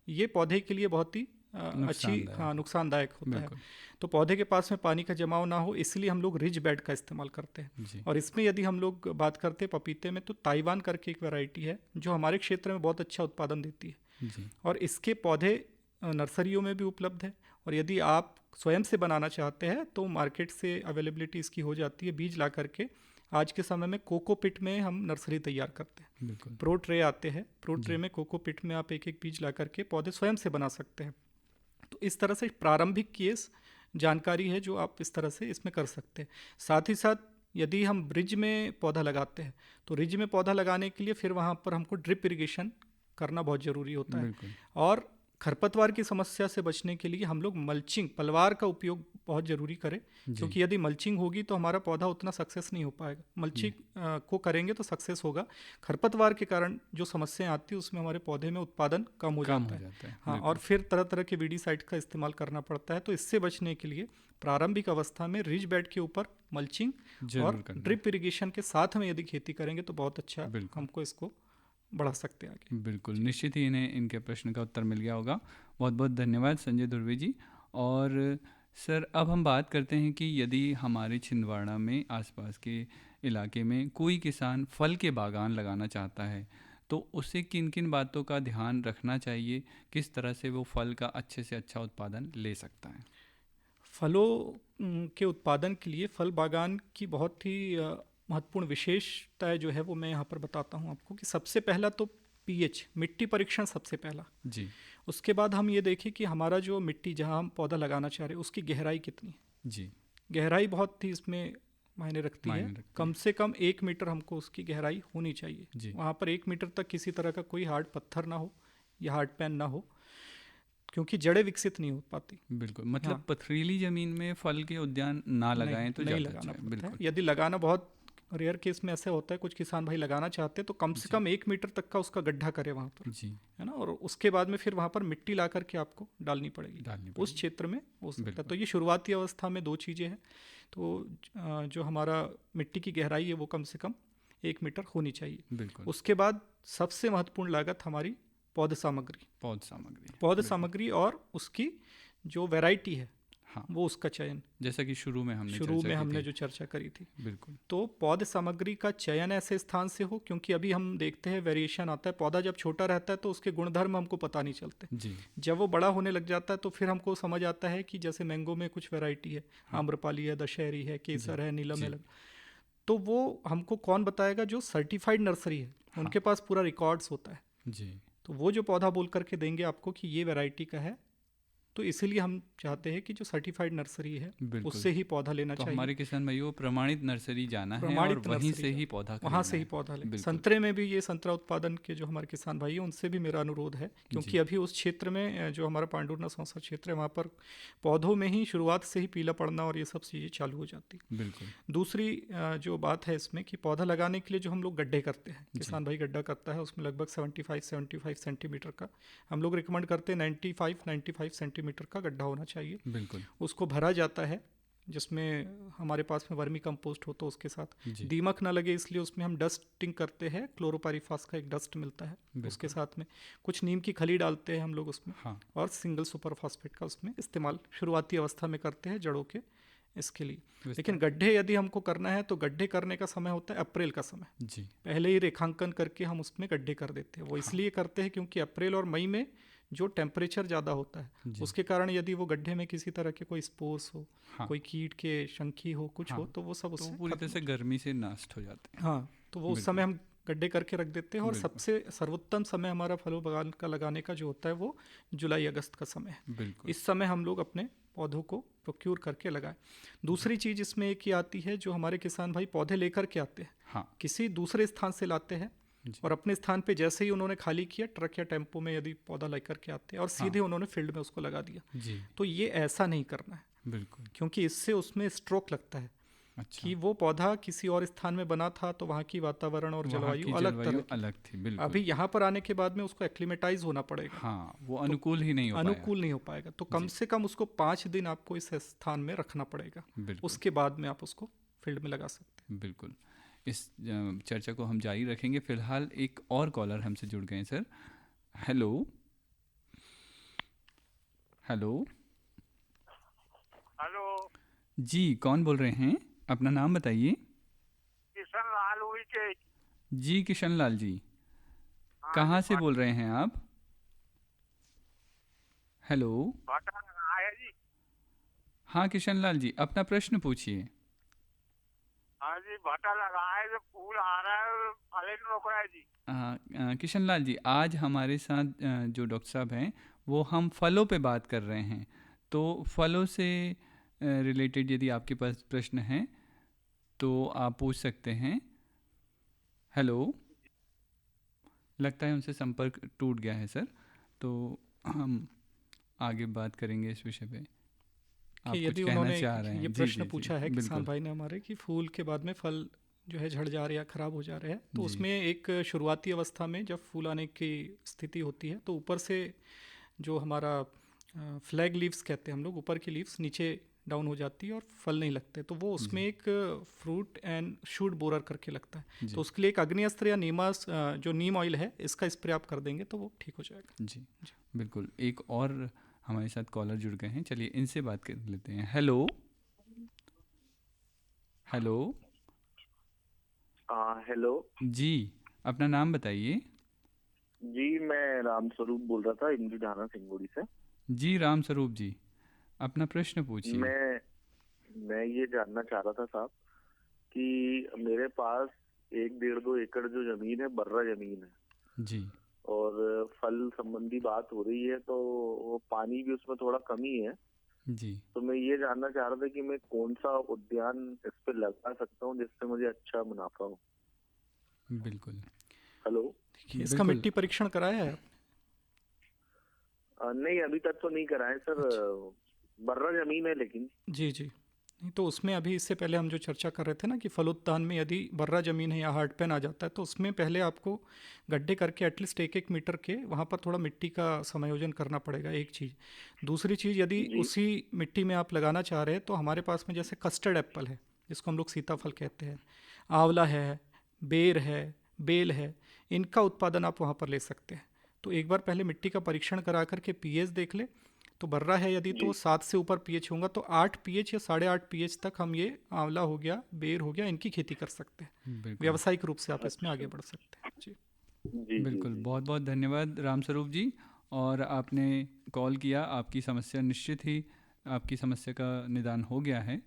ये पौधे के लिए बहुत ही अच्छी, नुकसानदायक। हाँ, नुकसानदायक होता है। बिल्कुल तो पौधे के पास में पानी का जमाव ना हो, इसलिए हम लोग रिज बेड का इस्तेमाल करते हैं। जी और इसमें यदि हम लोग बात करते हैं पपीते में, तो ताइवान करके एक वैरायटी है जो हमारे क्षेत्र में बहुत अच्छा उत्पादन देती है, जी और इसके पौधे नर्सरियों में भी उपलब्ध है, और यदि आप स्वयं से बनाना चाहते हैं तो मार्केट से अवेलेबिलिटी इसकी हो जाती है। बीज ला करके आज के समय में कोकोपिट में हम नर्सरी तैयार करते हैं। बिल्कुल प्रो ट्रे आते हैं, प्रो जी। ट्रे में कोकोपिट में आप एक एक बीज ला करके पौधे स्वयं से बना सकते हैं। तो इस तरह से प्रारंभिक केस जानकारी है जो आप इस तरह से इसमें कर सकते हैं। साथ ही साथ यदि हम रिज में पौधा लगाते हैं, तो रिज में पौधा लगाने के लिए फिर वहाँ पर हमको ड्रिप इरिगेशन करना बहुत ज़रूरी होता है। बिल्कुल और खरपतवार की समस्या से बचने के लिए हम लोग मल्चिंग, पलवार का उपयोग बहुत ज़रूरी करें, जी क्योंकि यदि मल्चिंग होगी तो हमारा पौधा उतना सक्सेस नहीं हो पाएगा। मल्चिंग को करेंगे तो सक्सेस होगा। खरपतवार के कारण जो समस्याएं आती है उसमें हमारे पौधे में उत्पादन कम हो जाता है। हाँ, बिल्कुल। और फिर तरह तरह के वीडीसाइड का इस्तेमाल करना पड़ता है। तो इससे बचने के लिए प्रारंभिक अवस्था में रिज बेड के ऊपर मल्चिंग जरूर और करना। ड्रिप इरिगेशन के साथ में यदि खेती करेंगे तो बहुत अच्छा बिल्कुल। हमको इसको बढ़ा सकते हैं आगे। बिल्कुल, निश्चित ही इन्हें इनके प्रश्न का उत्तर मिल गया होगा। बहुत बहुत धन्यवाद संजय धुर्वे जी। और सर, अब हम बात करते हैं कि यदि हमारे छिंदवाड़ा में आसपास के इलाके में कोई किसान फल के बागान लगाना चाहता है, तो उसे किन किन बातों का ध्यान रखना चाहिए, किस तरह से वो फल का अच्छे से अच्छा उत्पादन ले सकता है? फलों के उत्पादन के लिए फल बागान की बहुत ही महत्वपूर्ण विशेषताएं जो है वो मैं यहाँ पर बताता हूँ आपको। कि सबसे पहला तो पीएच, मिट्टी परीक्षण सबसे पहला। जी उसके बाद हम ये देखें कि हमारा जो मिट्टी जहाँ हम पौधा लगाना चाह रहे हैं उसकी गहराई कितनी है। जी गहराई बहुत ही इसमें मायने रखती मायने है। रखती कम से कम 1 मीटर हमको उसकी गहराई होनी जी। चाहिए। वहाँ पर 1 मीटर तक किसी तरह का कोई हार्ड पत्थर ना हो या हार्ड पैन ना हो, क्योंकि जड़ें विकसित नहीं हो पाती। बिल्कुल, मतलब हाँ। पथरीली जमीन में फल के उद्यान ना लगाएं तो नहीं ज़्यादा लगाना अच्छा है। पड़ता है। बिल्कुल यदि लगाना, बहुत रेयर केस में ऐसे होता है, कुछ किसान भाई लगाना चाहते हैं तो कम से जी। कम 1 मीटर तक का उसका गड्ढा करे वहाँ पर, जी, है ना। और उसके बाद में फिर वहाँ पर मिट्टी ला करके आपको डालनी पड़ेगी, डालनी उस पड़ेगी। क्षेत्र में हो सकता है। बिल्कुल। तो ये शुरुआती अवस्था में 2 चीज़ें हैं। तो जो हमारा मिट्टी की गहराई है वो कम से कम 1 मीटर होनी चाहिए। बिल्कुल, उसके बाद सबसे महत्वपूर्ण लागत हमारी पौध सामग्री, पौध सामग्री। पौध बिल्कुल। सामग्री और उसकी जो वैरायटी है हाँ, वो उसका चयन। जैसा कि शुरू में हमने शुरू चर्चा में की हमने थी। जो चर्चा करी थी, बिल्कुल, तो पौध सामग्री का चयन ऐसे स्थान से हो, क्योंकि अभी हम देखते हैं वेरिएशन आता है। पौधा जब छोटा रहता है तो उसके गुणधर्म हमको पता नहीं चलते। जी, जब वो बड़ा होने लग जाता है तो फिर हमको समझ आता है कि जैसे मैंगो में कुछ वैरायटी है, आम्रपाली है, दशहरी है, केसर है, नीलम है, तो वो हमको कौन बताएगा? जो सर्टिफाइड नर्सरी है, उनके पास पूरा रिकॉर्ड्स होता है। जी, तो वो जो पौधा बोल करके देंगे आपको कि ये वैरायटी का है। तो इसीलिए हम चाहते हैं कि जो सर्टिफाइड नर्सरी है बिल्कुल। उससे ही पौधा लेना तो चाहिए। हमारे किसान भाइयों प्रमाणित नर्सरी जाना है और प्रमाणित वहीं नर्सरी से जाना, ही पौधा वहाँ खरीदना से ही है। पौधा लें। बिल्कुल। संतरे में भी ये संतरा उत्पादन के जो हमारे किसान भाई हैं उनसे भी मेरा अनुरोध है, क्योंकि जी। अभी उस क्षेत्र में जो हमारा पांडुरना संसद क्षेत्र है वहाँ पर पौधों में ही शुरुआत से ही पीला पड़ना और ये सब चीज़ें चालू हो जाती। बिल्कुल, दूसरी जो बात है इसमें कि पौधा लगाने के लिए जो हम लोग गड्ढे करते हैं, जी। किसान भाई गड्ढा करता है, उसमें लगभग 75 सेंटीमीटर का हम लोग रिकमेंड करते हैं। 95 सेंटीमीटर का गड्ढा होना चाहिए। बिल्कुल, उसको भरा जाता है, जिसमें हमारे पास में वर्मी कंपोस्ट हो, तो उसके साथ जी। दीमक ना लगे इसलिए उसमें हम डस्टिंग करते हैं। क्लोरोपाइरीफास का एक डस्ट मिलता है, बिल्कुल। उसके साथ में कुछ नीम की खली डालते हैं हम लोग उसमें, हाँ, और सिंगल सुपर फास्फेट का उसमें इस्तेमाल शुरुआती अवस्था में करते हैं जड़ों के इसके लिए। लेकिन गड्ढे यदि हमको करना है तो गड्ढे करने का समय होता है अप्रैल का समय। जी, पहले ही रेखांकन करके हम उसमें गड्ढे कर देते हैं। वो इसलिए करते हैं क्योंकि अप्रैल और मई में जो टेम्परेचर ज़्यादा होता है, जी। उसके कारण यदि वो गड्ढे में किसी तरह के कोई स्पोर्स हो, हाँ। कोई कीट के शंखी हो, कुछ हाँ। हो, तो वो सब तो उससे पूरी तरह से गर्मी से नष्ट हो जाते हैं। हाँ, तो वो उस बिल्कुल। समय हम गड्ढे करके रख देते हैं। और बिल्कुल। सबसे सर्वोत्तम समय हमारा फलों बागान का लगाने का जो होता है वो जुलाई अगस्त का समय है। बिल्कुल, इस समय हम लोग अपने पौधों को प्रोक्यूर करके लगाएं। दूसरी चीज़ इसमें एक ही आती है, जो हमारे किसान भाई पौधे लेकर के आते हैं, हाँ, किसी दूसरे स्थान से लाते हैं जी। और अपने स्थान पे जैसे ही उन्होंने खाली किया, ट्रक या टेम्पो में यदि पौधा लेकर के आते हैं और सीधे उन्होंने फील्ड में उसको लगा दिया। जी, तो ये ऐसा नहीं करना है, बिल्कुल, क्योंकि इससे उसमें स्ट्रोक लगता है अच्छा। कि वो पौधा किसी और स्थान में बना था तो वहाँ की वातावरण और वहाँ जलवायु की अलग जलवायु तरह की। अलग थी, बिल्कुल। अभी यहाँ पर आने के बाद में उसको एक्लिमेटाइज होना पड़ेगा। हाँ, वो अनुकूल ही नहीं हो पाया। अनुकूल नहीं हो पाएगा, तो कम से कम उसको 5 दिन आपको इस स्थान में रखना पड़ेगा। बिल्कुल, उसके बाद में आप उसको फील्ड में लगा सकते हैं। बिल्कुल। इस चर्चा को हम जारी रखेंगे। फिलहाल एक और कॉलर हमसे जुड़ गए हैं सर। हेलो, हेलो, हेलो जी, कौन बोल रहे हैं? अपना नाम बताइए। किशन लाल हुई के। जी, किशन लाल जी, हाँ कहाँ जी, से बोल रहे हैं आप? हेलो, भाटा लगा है जी। हाँ किशन लाल जी, अपना प्रश्न पूछिए। हाँ जी, भाटा लगा है, जो फूल आ रहा है फल नहीं रोक रहा है जी। किशन लाल जी, आज हमारे साथ जो डॉक्टर साहब हैं वो हम फलों पे बात कर रहे हैं, तो फलों से रिलेटेड यदि आपके पास प्रश्न हैं तो आप पूछ सकते हैं। हेलो, लगता है उनसे संपर्क टूट गया है सर, तो हम आगे बात करेंगे इस विषय पे। आप कि कुछ यदि कहना उन्होंने चाह रहे हैं? ये जी, प्रश्न जी, जी, पूछा है किसान बिल्कुल। भाई ने हमारे कि फूल के बाद में फल जो है झड़ जा रहे हैं या खराब हो जा रहे हैं, तो जी। उसमें एक शुरुआती अवस्था में जब फूल आने की स्थिति होती है तो ऊपर से जो हमारा फ्लैग लीव्स कहते हैं हम लोग, ऊपर की लीव्स नीचे डाउन हो जाती है और फल नहीं लगते, तो वो उसमें एक फ्रूट एंड शूट बोरर करके लगता है। जी। तो उसके लिए एक अग्निअस्त्र या नीमास जो नीम ऑयल है इसका स्प्रे आप कर देंगे तो वो ठीक हो जाएगा। जी, बिल्कुल। एक और हमारे साथ कॉलर जुड़ गए हैं, चलिए इनसे बात कर लेते हैं। हेलो, हेलो, हेलो जी, अपना नाम बताइए। जी, मैं राम स्वरूप बोल रहा था, इंदु ढाना सिंगोड़ी से। जी, राम स्वरूप जी, अपना प्रश्न पूछिए। मैं ये जानना चाह रहा था साहब कि मेरे पास 1-1.5-2 एकड़ जो जमीन है, बर्रा जमीन है जी, और फल संबंधी बात हो रही है, तो वो पानी भी उसमें थोड़ा कमी है। जी। तो मैं ये जानना चाह रहा था कि मैं कौन सा उद्यान इस पे लगा सकता हूँ जिससे मुझे अच्छा मुनाफा हो। बिल्कुल। हेलो। देखिए, इसका मिट्टी परीक्षण कराया है? नहीं, अभी तक तो नहीं कराए सर। बर्रा जमीन है लेकिन। जी जी। नहीं तो उसमें अभी इससे पहले हम जो चर्चा कर रहे थे ना कि फलोद्यान में यदि बर्रा ज़मीन है या हार्ड पैन आ जाता है तो उसमें पहले आपको गड्ढे करके एटलीस्ट 1-1 मीटर के वहाँ पर थोड़ा मिट्टी का समायोजन करना पड़ेगा, एक चीज़। दूसरी चीज़, यदि उसी मिट्टी में आप लगाना चाह रहे हैं तो हमारे पास में जैसे कस्टर्ड एप्पल है, जिसको हम लोग सीताफल कहते हैं, आंवला है, बेर है, बेल है, इनका उत्पादन आप वहाँ पर ले सकते हैं। तो एक बार पहले मिट्टी का परीक्षण करा करके पीएच देख ले। तो बर्रा है यदि तो 7 से ऊपर पीएच होगा तो 8 पीएच या 8.5 पीएच तक हम ये आंवला हो गया, बेर हो गया, इनकी खेती कर सकते हैं। व्यावसायिक रूप से आप इसमें आगे बढ़ सकते हैं। जी बिल्कुल। बहुत बहुत धन्यवाद रामस्वरूप जी। और आपने कॉल किया, आपकी समस्या निश्चित ही आपकी समस्या का निदान हो गया है।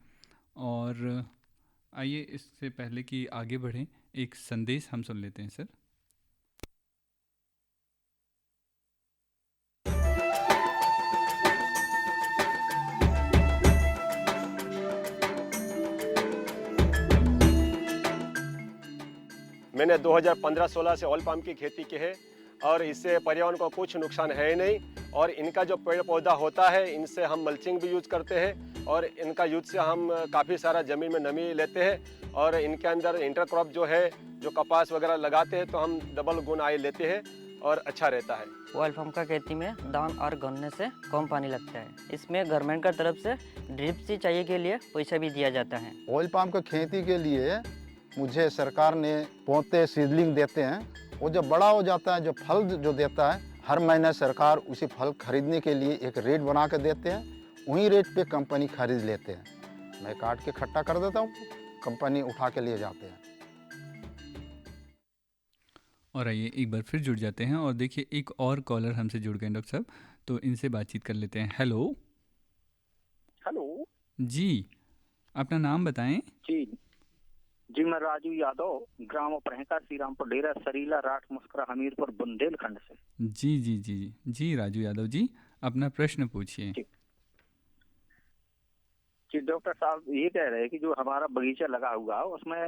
और आइए इससे पहले कि आगे बढ़ें एक संदेश हम सुन लेते हैं सर। मैंने 2015-16 से ऑयल पाम की खेती की है और इससे पर्यावरण को कुछ नुकसान है ही नहीं। और इनका जो पेड़ पौधा होता है इनसे हम मल्चिंग भी यूज करते हैं और इनका यूज से हम काफ़ी सारा ज़मीन में नमी लेते हैं। और इनके अंदर इंटरक्रॉप जो है, जो कपास वगैरह लगाते हैं तो हम डबल गुण आय लेते हैं और अच्छा रहता है। ऑयल पाम का खेती में धान और गन्ने से कम पानी लगता है। इसमें गवर्नमेंट का तरफ से ड्रिप सिंचाई के लिए पैसा भी दिया जाता है। ऑयल पाम की खेती के लिए मुझे सरकार ने पौधे सीडलिंग देते हैं। वो जब बड़ा हो जाता है, जो फल जो देता है, हर महीने सरकार उसी फल खरीदने के लिए एक रेट बना के देते हैं। वही रेट पे कंपनी खरीद लेते हैं। मैं काट के इकट्ठा कर देता हूँ, कंपनी उठा के लिए जाते हैं। और आइए एक बार फिर जुड़ जाते हैं और देखिए एक और कॉलर हमसे जुड़ गए डॉक्टर साहब, तो इनसे बातचीत कर लेते हैं। हेलो। हेलो जी, अपना नाम बताएं। जी मैं राजू यादव, ग्राम उपरहेका, श्रीरामपुर डेरा, सरीला, राठ, मुस्करा, हमीरपुर, बुंदेलखंड से। जी जी जी जी राजू यादव जी, अपना प्रश्न पूछिए। जी डॉक्टर साहब, ये कह रहे हैं कि जो हमारा बगीचा लगा हुआ है उसमें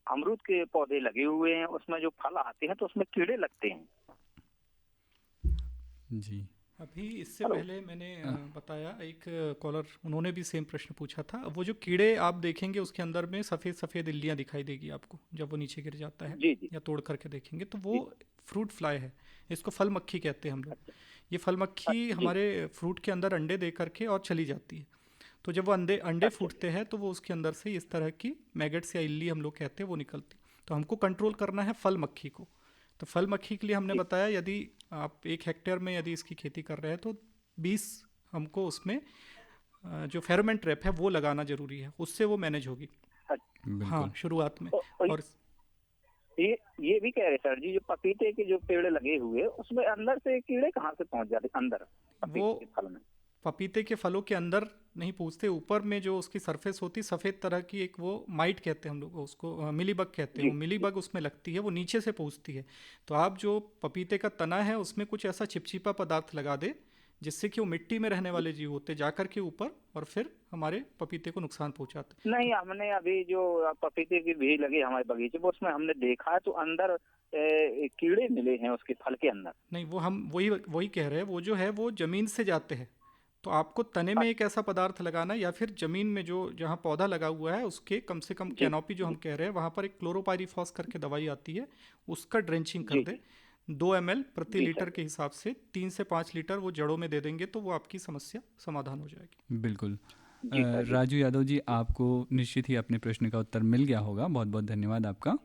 अमरूद के पौधे लगे हुए हैं, उसमें जो फल आते हैं तो उसमें कीड़े लगते हैं। जी अभी इससे पहले मैंने बताया, एक कॉलर उन्होंने भी सेम प्रश्न पूछा था। वो जो कीड़े आप देखेंगे उसके अंदर में सफ़ेद सफ़ेद इल्लियाँ दिखाई देगी आपको जब वो नीचे गिर जाता है। जी। या तोड़ करके देखेंगे तो वो फ्रूट फ्लाई है, इसको फल मक्खी कहते हैं हम लोग। ये फल मक्खी हमारे फ्रूट के अंदर अंडे दे करके और चली जाती है। तो जब वो अंडे फूटते हैं तो वो उसके अंदर से इस तरह की मैगट्स या इल्ली हम लोग कहते हैं वो निकलती। तो हमको कंट्रोल करना है फल मक्खी को। तो फल मक्खी के लिए हमने बताया, यदि आप 1 हेक्टेयर में यदि इसकी खेती कर रहे हैं तो 20 हमको उसमें जो फेरोमोन ट्रैप है वो लगाना जरूरी है, उससे वो मैनेज होगी। हाँ, शुरुआत में। और ये भी कह रहे सर जी, जो पपीते के जो पेड़ लगे हुए उसमें अंदर से कीड़े कहाँ से पहुंच जाते अंदर वो फल में? पपीते के फलों के अंदर नहीं पूछते, ऊपर में जो उसकी सरफेस होती सफ़ेद तरह की, एक वो माइट कहते हैं हम लोग उसको, मिलीबग कहते हैं। वो मिलीबग उसमें लगती है, वो नीचे से पूछती है। तो आप जो पपीते का तना है उसमें कुछ ऐसा चिपचिपा पदार्थ लगा दे जिससे कि वो मिट्टी में रहने वाले जीव होते जाकर के ऊपर और फिर हमारे पपीते को नुकसान पहुंचाते। नहीं, हमने अभी जो पपीते की भी लगे हमारे बगीचे में उसमें हमने देखा है तो अंदर कीड़े मिले हैं उसके फल के अंदर। नहीं, वो हम वही कह रहे हैं, वो जो है वो जमीन से जाते हैं। तो आपको तने में एक ऐसा पदार्थ लगाना या फिर जमीन में जो जहाँ पौधा लगा हुआ है उसके कम से कम कैनोपी जो हम कह रहे हैं वहाँ पर एक क्लोरोपाइरीफॉस करके दवाई आती है, उसका ड्रेंचिंग कर दे। 2 ml प्रति लीटर के हिसाब से 3 से 5 लीटर वो जड़ों में दे देंगे तो वो आपकी समस्या समाधान हो जाएगी। बिल्कुल। राजू यादव जी, आपको निश्चित ही अपने प्रश्न का उत्तर मिल गया होगा। बहुत बहुत धन्यवाद आपका।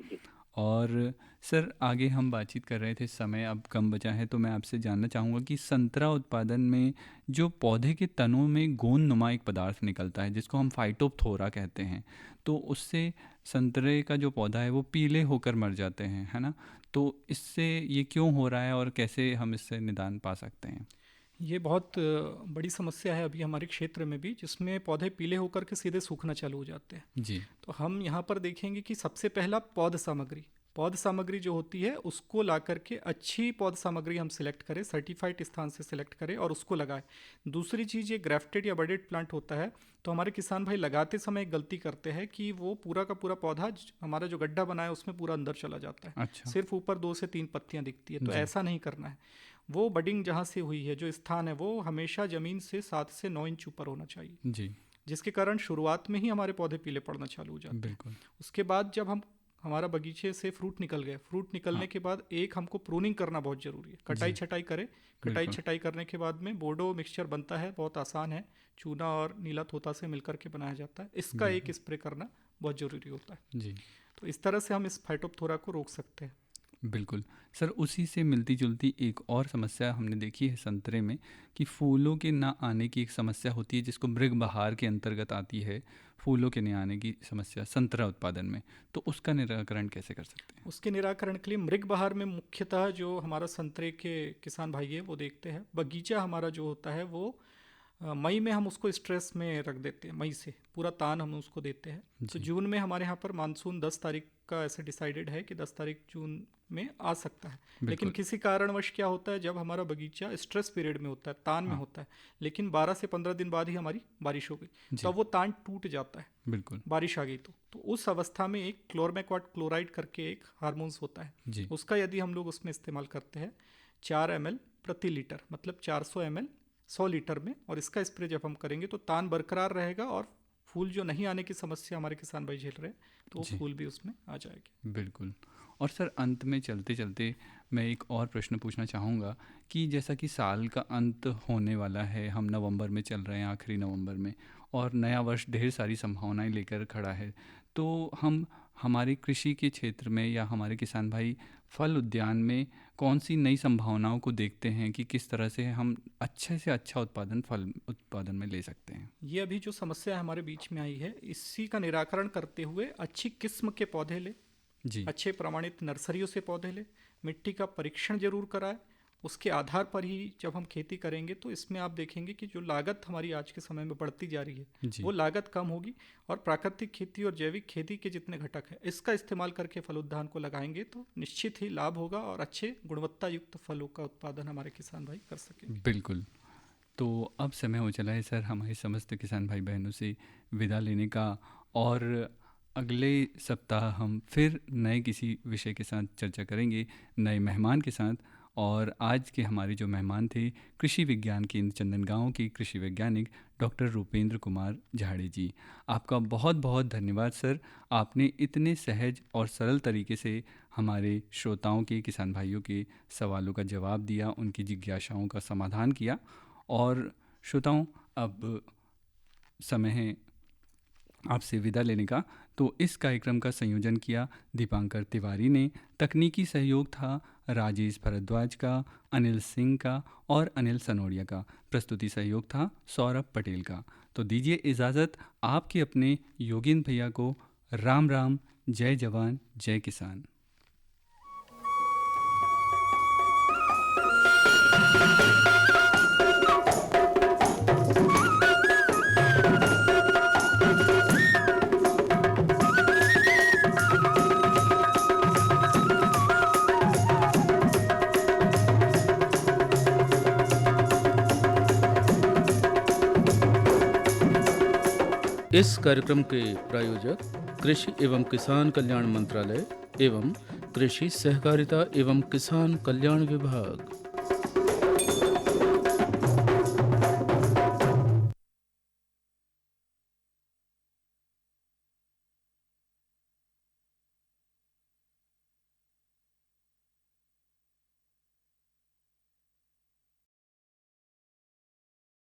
और सर, आगे हम बातचीत कर रहे थे, समय अब कम बचा है, तो मैं आपसे जानना चाहूँगा कि संतरा उत्पादन में जो पौधे के तनों में गोंद नुमा एक पदार्थ निकलता है जिसको हम फाइटोप्थोरा कहते हैं, तो उससे संतरे का जो पौधा है वो पीले होकर मर जाते हैं, है ना? तो इससे ये क्यों हो रहा है और कैसे हम इससे निदान पा सकते हैं? ये बहुत बड़ी समस्या है अभी हमारे क्षेत्र में भी, जिसमें पौधे पीले होकर के सीधे सूखना चालू हो जाते हैं। जी। तो हम यहाँ पर देखेंगे कि सबसे पहला पौध सामग्री, पौध सामग्री जो होती है उसको ला करके अच्छी पौध सामग्री हम सिलेक्ट करें, सर्टिफाइड स्थान से सिलेक्ट करें और उसको लगाएं। दूसरी चीज़, ये ग्राफ्टेड या बडेड प्लांट होता है तो हमारे किसान भाई लगाते समय एक गलती करते हैं कि वो पूरा का पूरा पौधा हमारा जो गड्ढा बना है उसमें पूरा अंदर चला जाता है। अच्छा। सिर्फ ऊपर 2 से 3 पत्तियां दिखती है, तो जी। ऐसा नहीं करना है। वो बडिंग जहाँ से हुई है, जो स्थान है, वो हमेशा ज़मीन से 7 से 9 इंच ऊपर होना चाहिए, जी, जिसके कारण शुरुआत में ही हमारे पौधे पीले पड़ना चालू हो जाते हैं। बिल्कुल। उसके बाद जब हमारा बगीचे से फ्रूट निकल गए, फ्रूट निकलने के बाद एक हमको प्रूनिंग करना बहुत ज़रूरी है। कटाई छटाई करें। कटाई बिल्कुल। छटाई करने के बाद में बोडो मिक्सचर बनता है, बहुत आसान है, चूना और नीला तोता से मिलकर के बनाया जाता है। इसका एक स्प्रे करना बहुत ज़रूरी होता है। जी, तो इस तरह से हम इस फाइटोप्थोरा को रोक सकते हैं। बिल्कुल सर। उसी से मिलती जुलती एक और समस्या हमने देखी है संतरे में कि फूलों के ना आने की एक समस्या होती है, जिसको मृग बहार के अंतर्गत आती है, फूलों के नहीं आने की समस्या संतरा उत्पादन में। तो उसका निराकरण कैसे कर सकते हैं? उसके निराकरण के लिए मृग बहार में मुख्यतः जो हमारा संतरे के किसान भाई है वो देखते हैं, बगीचा हमारा जो होता है वो मई में हम उसको स्ट्रेस में रख देते हैं। मई से पूरा तान हम उसको देते हैं। तो जून में हमारे यहाँ पर मानसून 10 तारीख का ऐसे डिसाइडेड है कि 10 तारीख जून में आ सकता है। लेकिन किसी कारणवश क्या होता है, जब हमारा बगीचा स्ट्रेस पीरियड में होता है, तान में होता है, लेकिन 12 से 15 दिन बाद ही हमारी बारिश हो गई, तब वो तान टूट जाता है। बिल्कुल। बारिश आ गई तो उस अवस्था में एक क्लोरमेक्वाट क्लोराइड करके एक हार्मोन्स होता है, उसका यदि हम लोग उसमें इस्तेमाल करते हैं 4 ml प्रति लीटर, मतलब 400 ml 100 लीटर में, और इसका स्प्रे जब हम करेंगे तो तान बरकरार रहेगा और फूल जो नहीं आने की समस्या हमारे किसान भाई झेल रहे हैं तो वो फूल भी उसमें आ जाएगी। बिल्कुल। और सर, अंत में चलते चलते मैं एक और प्रश्न पूछना चाहूँगा कि जैसा कि साल का अंत होने वाला है, हम नवंबर में चल रहे हैं, आखिरी नवंबर में, और नया वर्ष ढेर सारी संभावनाएं लेकर खड़ा है, तो हम हमारे कृषि के क्षेत्र में या हमारे किसान भाई फल उद्यान में कौन सी नई संभावनाओं को देखते हैं कि किस तरह से हम अच्छे से अच्छा उत्पादन फल उत्पादन में ले सकते हैं? ये अभी जो समस्या हमारे बीच में आई है, इसी का निराकरण करते हुए अच्छी किस्म के पौधे ले, अच्छे प्रमाणित नर्सरियों से पौधे ले, मिट्टी का परीक्षण जरूर कराए, उसके आधार पर ही जब हम खेती करेंगे तो इसमें आप देखेंगे कि जो लागत हमारी आज के समय में बढ़ती जा रही है वो लागत कम होगी, और प्राकृतिक खेती और जैविक खेती के जितने घटक हैं इसका इस्तेमाल करके फल उद्यान को लगाएंगे तो निश्चित ही लाभ होगा और अच्छे गुणवत्ता युक्त फलों का उत्पादन हमारे किसान भाई कर सकेंगे। बिल्कुल। तो अब समय हो चला है सर हमारे समस्त किसान भाई बहनों से विदा लेने का, और अगले सप्ताह हम फिर नए किसी विषय के साथ चर्चा करेंगे, नए मेहमान के साथ। और आज के हमारे जो मेहमान थे कृषि विज्ञान केंद्र चंदनगांव के कृषि वैज्ञानिक डॉक्टर रूपेंद्र कुमार झाड़े जी। आपका बहुत बहुत धन्यवाद सर, आपने इतने सहज और सरल तरीके से हमारे श्रोताओं के, किसान भाइयों के सवालों का जवाब दिया, उनकी जिज्ञासाओं का समाधान किया। और श्रोताओं, अब समय है आपसे विदा लेने का। तो इस कार्यक्रम का संयोजन किया दीपांकर तिवारी ने, तकनीकी सहयोग था राजेश भारद्वाज का, अनिल सिंह का और अनिल सनोडिया का, प्रस्तुति सहयोग था सौरभ पटेल का। तो दीजिए इजाज़त आपके अपने योगेंद्र भैया को। राम राम, जय जवान जय किसान। इस कार्यक्रम के प्रायोजक कृषि एवं किसान कल्याण मंत्रालय एवं कृषि सहकारिता एवं किसान कल्याण विभाग।